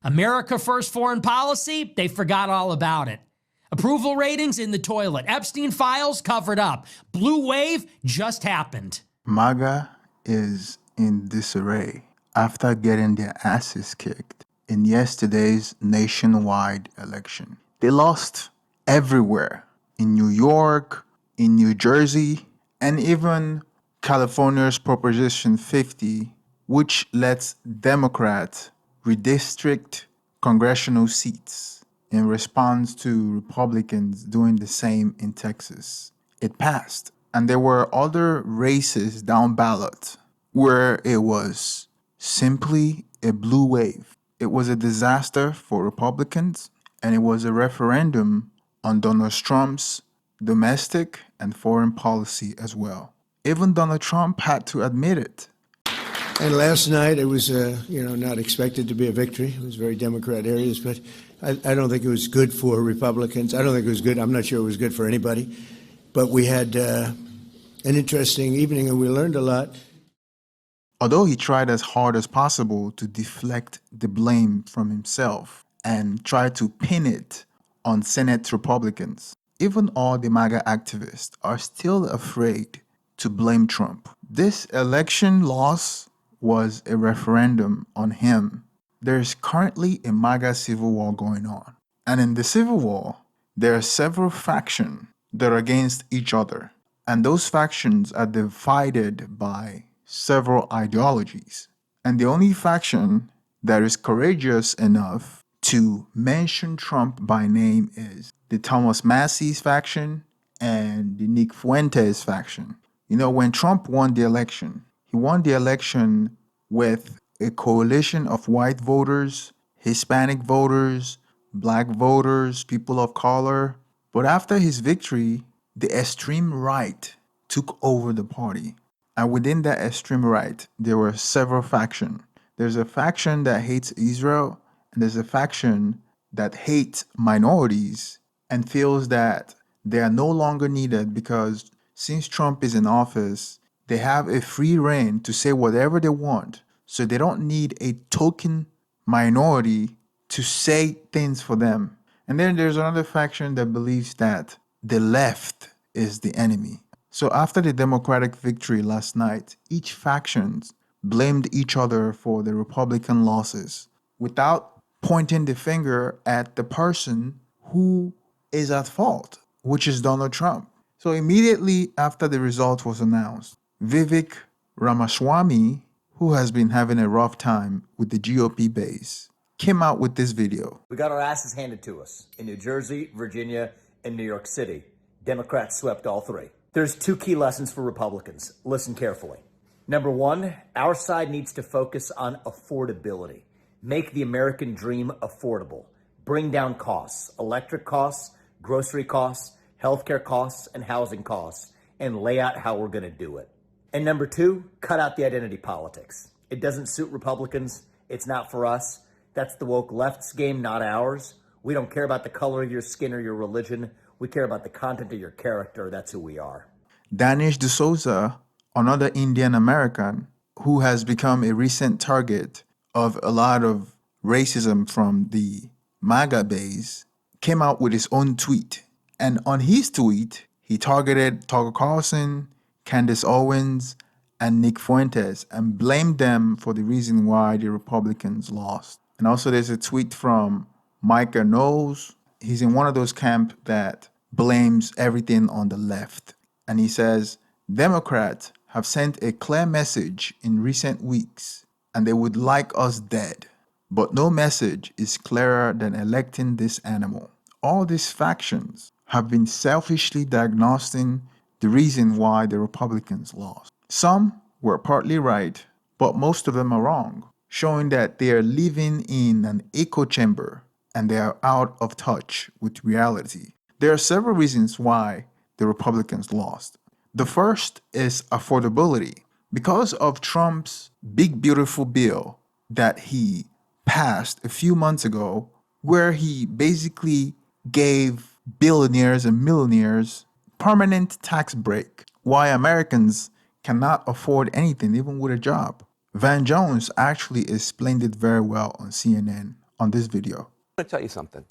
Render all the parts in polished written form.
America First foreign policy, they forgot all about it. Approval ratings in the toilet. Epstein files covered up. Blue wave just happened. MAGA is in disarray after getting their asses kicked in yesterday's nationwide election. They lost everywhere, in New York, in New Jersey, and even California's Proposition 50, which lets Democrats redistrict congressional seats in response to Republicans doing the same in Texas. It passed. And there were other races down ballot where it was simply a blue wave. It was a disaster for Republicans, and it was a referendum on Donald Trump's domestic and foreign policy as well. Even Donald Trump had to admit it. And last night, it was, not expected to be a victory. It was very Democrat areas, but I don't think it was good for Republicans. I don't think it was good. I'm not sure it was good for anybody. But we had an interesting evening, and we learned a lot. Although he tried as hard as possible to deflect the blame from himself and try to pin it on Senate Republicans, even all the MAGA activists are still afraid to blame Trump. This election loss was a referendum on him. There's currently a MAGA civil war going on. And in the civil war, there are several factions that are against each other. And those factions are divided by several ideologies. And the only faction that is courageous enough to mention Trump by name is the Thomas Massie's faction and the Nick Fuentes faction. You know, when Trump won the election, he won the election with a coalition of white voters, Hispanic voters, black voters, people of color. But after his victory, the extreme right took over the party. And within that extreme right, there were several factions. There's a faction that hates Israel, and there's a faction that hates minorities and feels that they are no longer needed because since Trump is in office, they have a free reign to say whatever they want. So they don't need a token minority to say things for them. And then there's another faction that believes that the left is the enemy. So after the Democratic victory last night, each faction blamed each other for the Republican losses without pointing the finger at the person who is at fault, which is Donald Trump. So immediately after the result was announced, Vivek Ramaswamy, who has been having a rough time with the GOP base, came out with this video. We got our asses handed to us in New Jersey, Virginia, and New York City. Democrats swept all three. There's two key lessons for Republicans. Listen carefully. Number one, our side needs to focus on affordability. Make the American dream affordable. Bring down costs, electric costs, grocery costs, healthcare costs, and housing costs, and lay out how we're going to do it. And number two, cut out the identity politics. It doesn't suit Republicans. It's not for us. That's the woke left's game, not ours. We don't care about the color of your skin or your religion. We care about the content of your character. That's who we are. Danish D'Souza, another Indian American who has become a recent target of a lot of racism from the MAGA base, came out with his own tweet. And on his tweet, he targeted Tucker Carlson, Candace Owens, and Nick Fuentes and blamed them for the reason why the Republicans lost. And also there's a tweet from Micah Knowles. He's in one of those camps that blames everything on the left. And he says, Democrats have sent a clear message in recent weeks, and they would like us dead. But no message is clearer than electing this animal. All these factions have been selfishly diagnosing the reason why the Republicans lost. Some were partly right, but most of them are wrong, showing that they are living in an echo chamber and they are out of touch with reality. There are several reasons why the Republicans lost. The first is affordability. Because of Trump's big, beautiful bill that he passed a few months ago, where he basically gave billionaires and millionaires permanent tax break, why Americans cannot afford anything, even with a job. Van Jones actually explained it very well on CNN on this video. I'm going to tell you something.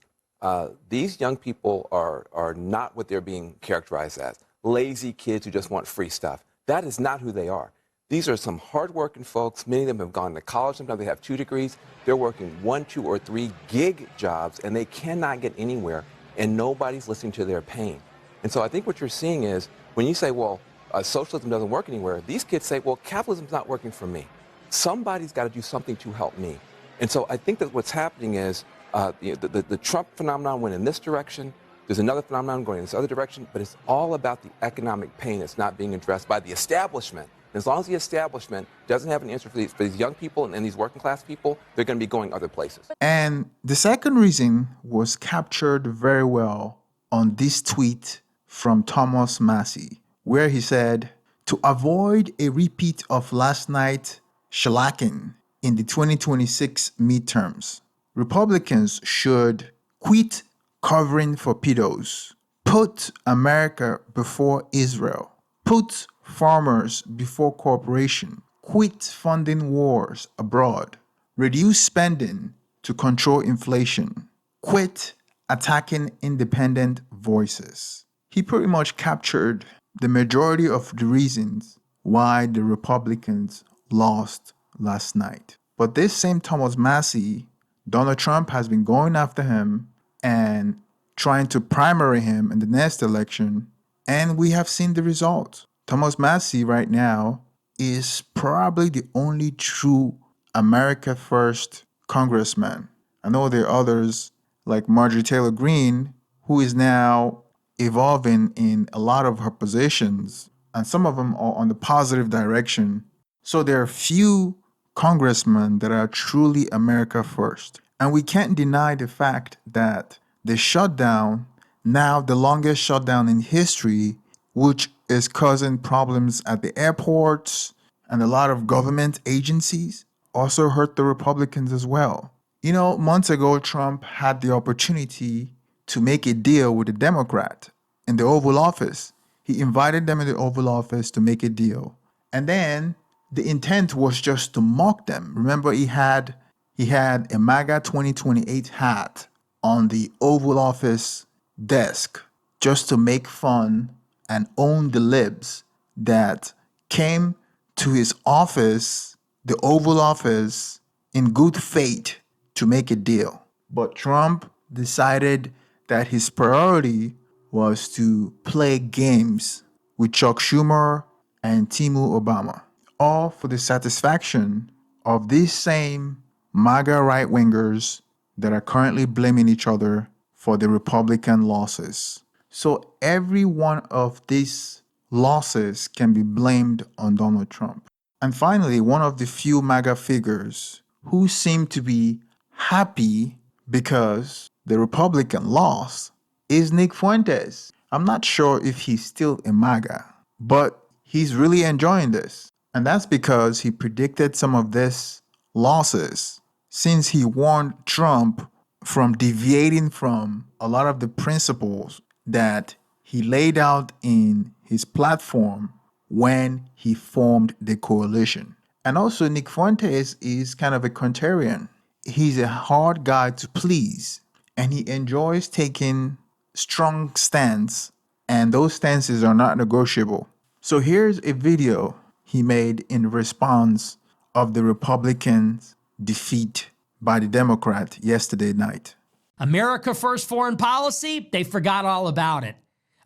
These young people are not what they're being characterized as. Lazy kids who just want free stuff. That is not who they are. These are some hardworking folks. Many of them have gone to college. Sometimes they have 2 degrees. They're working 1, 2, or 3 gig jobs, and they cannot get anywhere, and nobody's listening to their pain. And so I think what you're seeing is when you say, well, socialism doesn't work anywhere, these kids say, well, capitalism's not working for me. Somebody's got to do something to help me. And so I think that what's happening is the Trump phenomenon went in this direction. There's another phenomenon going in this other direction, but it's all about the economic pain that's not being addressed by the establishment. And as long as the establishment doesn't have an answer for these young people and these working class people, they're going to be going other places. And the second reason was captured very well on this tweet from Thomas Massie, where he said, to avoid a repeat of last night's shellacking in the 2026 midterms, Republicans should quit covering for pedos, put America before Israel, put farmers before corporation, quit funding wars abroad, reduce spending to control inflation, quit attacking independent voices. He pretty much captured the majority of the reasons why the Republicans lost last night. But this same Thomas Massie, Donald Trump has been going after him and trying to primary him in the next election, and we have seen the result. Thomas Massie right now is probably the only true America First congressman. I know there are others like Marjorie Taylor Greene, who is now evolving in a lot of her positions, and some of them are on the positive direction. So there are few congressmen that are truly America First. And we can't deny the fact that the shutdown, now the longest shutdown in history, which is causing problems at the airports and a lot of government agencies, also hurt the Republicans as well. You know, months ago, Trump had the opportunity to make a deal with a Democrat in the Oval Office. He invited them in the Oval Office to make a deal. And then the intent was just to mock them. Remember, he had a MAGA 2028 hat on the Oval Office desk just to make fun and own the libs that came to his office, the Oval Office, in good faith to make a deal. But Trump decided that his priority was to play games with Chuck Schumer and Timu Obama, all for the satisfaction of these same MAGA right-wingers that are currently blaming each other for the Republican losses. So every one of these losses can be blamed on Donald Trump. And finally, one of the few MAGA figures who seem to be happy because the Republican lost is Nick Fuentes. I'm not sure if he's still a MAGA, but he's really enjoying this. And that's because he predicted some of these losses since he warned Trump from deviating from a lot of the principles that he laid out in his platform when he formed the coalition. And also, Nick Fuentes is kind of a contrarian. He's a hard guy to please, and he enjoys taking strong stance, and those stances are not negotiable. So here's a video he made in response of the Republicans' defeat by the Democrat yesterday night. America First foreign policy, they forgot all about it.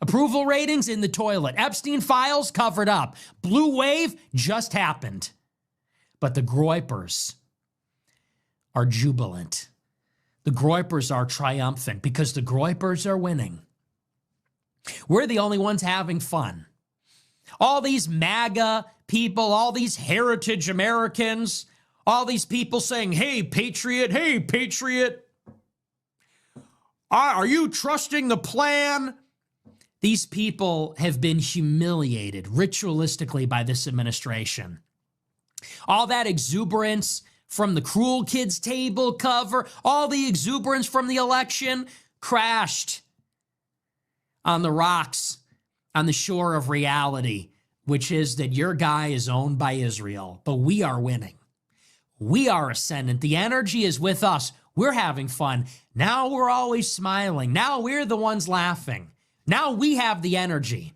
Approval ratings in the toilet. Epstein files covered up. Blue wave just happened. But the Groypers are jubilant. The Groypers are triumphant because the Groypers are winning. We're the only ones having fun. All these MAGA people, all these heritage Americans, all these people saying, hey, patriot, hey, patriot. Are you trusting the plan? These people have been humiliated ritualistically by this administration. All that exuberance from the Cruel Kids table cover, all the exuberance from the election crashed on the rocks on the shore of reality, which is that your guy is owned by Israel, but we are winning. We are ascendant. The energy is with us. We're having fun. Now we're always smiling. Now we're the ones laughing. Now we have the energy.